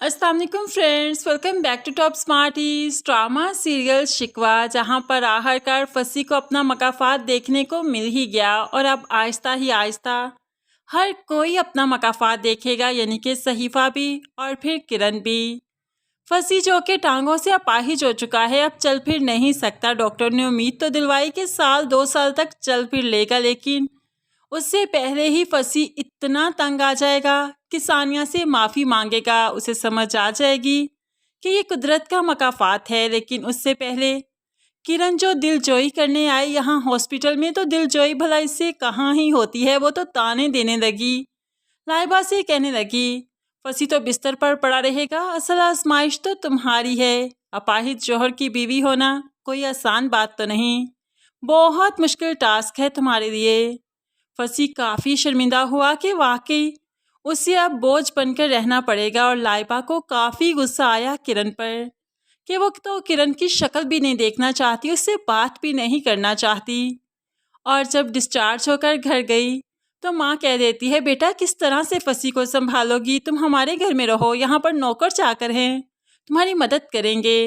अस्सलाम वालेकुम friends, welcome back to Top Smarties. Drama serial Shikwa, जहां पर आखिरकार फसी को अपना मकाफात देखने को मिल ही गया और अब आहिस्ता ही आहिस्ता हर कोई अपना मकाफात देखेगा, यानी कि सहीफा भी और फिर किरण भी। फसी जो कि टांगों से अपाहिज हो चुका है, अब चल फिर नहीं सकता। डॉक्टर ने उम्मीद तो दिलवाई कि 2 साल तक चल फिर लेगा, लेकिन उससे पहले ही फसी इतना तंग आ जाएगा कि सानिया से माफ़ी मांगेगा। उसे समझ आ जाएगी कि ये कुदरत का मकाफात है, लेकिन उससे पहले किरण जो दिलजोई करने आई यहाँ हॉस्पिटल में, तो दिलजोई भला इससे कहाँ ही होती है। वो तो ताने देने लगी, लाइबा से कहने लगी फसी तो बिस्तर पर पड़ा रहेगा, असल आजमाइश तो तुम्हारी है। अपाहिज जौहर की बीवी होना कोई आसान बात तो नहीं, बहुत मुश्किल टास्क है तुम्हारे लिए। फसी काफ़ी शर्मिंदा हुआ कि वाकई उसे अब बोझ बनकर रहना पड़ेगा, और लाइबा को काफ़ी गुस्सा आया किरण पर कि वो तो किरण की शक्ल भी नहीं देखना चाहती, उससे बात भी नहीं करना चाहती। और जब डिस्चार्ज होकर घर गई तो माँ कह देती है, बेटा किस तरह से फसी को संभालोगी, तुम हमारे घर में रहो, यहाँ पर नौकर चाकर हैं, तुम्हारी मदद करेंगे।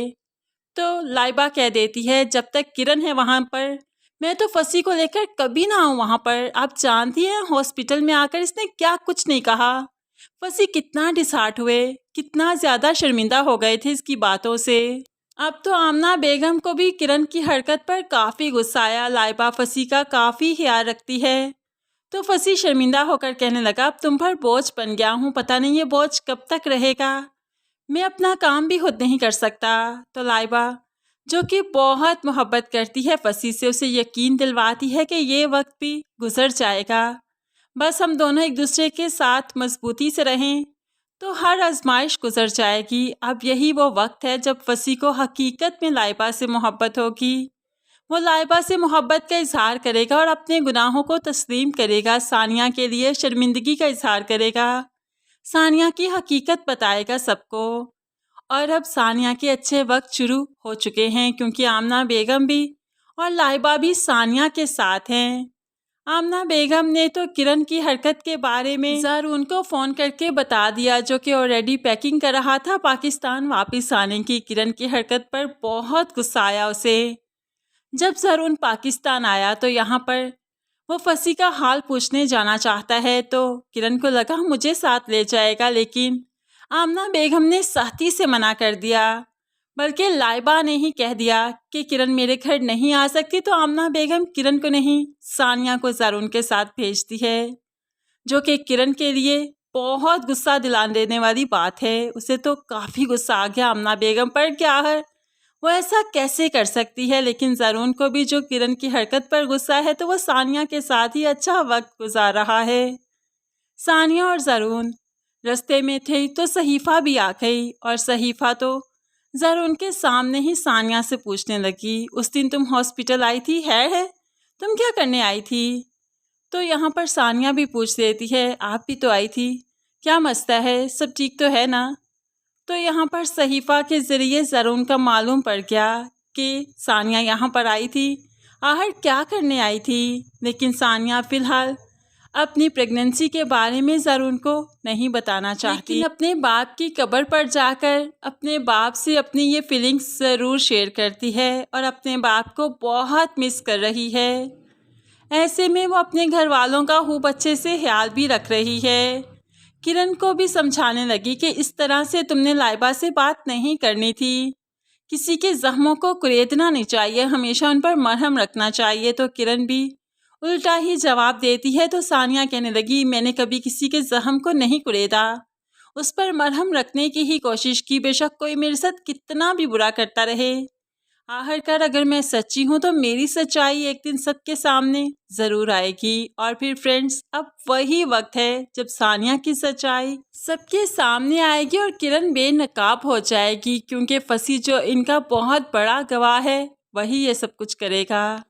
तो लाइबा कह देती है, जब तक किरण है वहाँ पर मैं तो फसी को लेकर कभी ना आऊँ वहाँ पर। आप जानती हैं हॉस्पिटल में आकर इसने क्या कुछ नहीं कहा। फसी कितना डिसहार्ट हुए, कितना ज़्यादा शर्मिंदा हो गए थे इसकी बातों से। अब तो आमना बेगम को भी किरण की हरकत पर काफ़ी गुस्सा आया। लाइबा फसी का काफ़ी ख्याल रखती है, तो फसी शर्मिंदा होकर कहने लगा, अब तुम पर बोझ बन गया हूँ, पता नहीं ये बोझ कब तक रहेगा, मैं अपना काम भी खुद नहीं कर सकता। तो लाइबा जो कि बहुत मोहब्बत करती है फसी से, उसे यकीन दिलवाती है कि ये वक्त भी गुजर जाएगा, बस हम दोनों एक दूसरे के साथ मजबूती से रहें तो हर आजमाइश गुजर जाएगी। अब यही वो वक्त है जब फसी को हकीकत में लाइबा से मोहब्बत होगी। वो लाइबा से मोहब्बत का इजहार करेगा और अपने गुनाहों को तस्लीम करेगा, सानिया के लिए शर्मिंदगी का इजहार करेगा, सानिया की हकीकत बताएगा सबको। और अब सानिया के अच्छे वक्त शुरू हो चुके हैं, क्योंकि आमना बेगम भी और लाइबा भी सानिया के साथ हैं। आमना बेगम ने तो किरण की हरकत के बारे में ज़रून को फ़ोन करके बता दिया, जो कि ऑलरेडी पैकिंग कर रहा था पाकिस्तान वापस आने की। किरण की हरकत पर बहुत गुस्सा आया उसे। जब ज़रून पाकिस्तान आया तो यहाँ पर वो फसी का हाल पूछने जाना चाहता है, तो किरण को लगा मुझे साथ ले जाएगा, लेकिन आमना बेगम ने सख्ती से मना कर दिया। बल्कि लाइबा ने ही कह दिया कि किरण मेरे घर नहीं आ सकती, तो आमना बेगम किरण को नहीं सानिया को ज़रून के साथ भेजती है, जो कि किरण के लिए बहुत गुस्सा दिला देने वाली बात है। उसे तो काफ़ी गुस्सा आ गया आमना बेगम पर, क्या है वो ऐसा कैसे कर सकती है। लेकिन ज़रून को भी जो किरण की हरकत पर गुस्सा है, तो वो सानिया के साथ ही अच्छा वक्त गुजार रहा है। सानिया और ज़रून रास्ते में थे तो सहीफ़ा भी आ गई, और सहीफ़ा तो ज़रून के सामने ही सानिया से पूछने लगी, उस दिन तुम हॉस्पिटल आई थी, है तुम क्या करने आई थी। तो यहाँ पर सानिया भी पूछ देती है, आप भी तो आई थी, क्या मसला है, सब ठीक तो है ना। तो यहाँ पर सहीफ़ा के ज़रिए ज़रून का मालूम पड़ गया कि सानिया यहाँ पर आई थी, आखिर क्या करने आई थी। लेकिन सानिया फ़िलहाल अपनी प्रेगनेंसी के बारे में ज़रून को नहीं बताना चाहती, लेकिन अपने बाप की कब्र पर जाकर अपने बाप से अपनी ये फीलिंग्स ज़रूर शेयर करती है, और अपने बाप को बहुत मिस कर रही है। ऐसे में वो अपने घर वालों का खूब अच्छे से ख्याल भी रख रही है। किरण को भी समझाने लगी कि इस तरह से तुमने लाइबा से बात नहीं करनी थी, किसी के जख्मों को कुरेदना नहीं चाहिए, हमेशा उन पर मरहम रखना चाहिए। तो किरण भी उल्टा ही जवाब देती है, तो सानिया कहने लगी, मैंने कभी किसी के जख्म को नहीं कुरेदा, उस पर मरहम रखने की ही कोशिश की, बेशक कोई मेरे साथ कितना भी बुरा करता रहे। आखिरकार अगर मैं सच्ची हूँ तो मेरी सच्चाई एक दिन सबके सामने ज़रूर आएगी। और फिर फ्रेंड्स, अब वही वक्त है जब सानिया की सच्चाई सबके सामने आएगी और किरण बेनकाब हो जाएगी, क्योंकि फसी जो इनका बहुत बड़ा गवाह है, वही ये सब कुछ करेगा।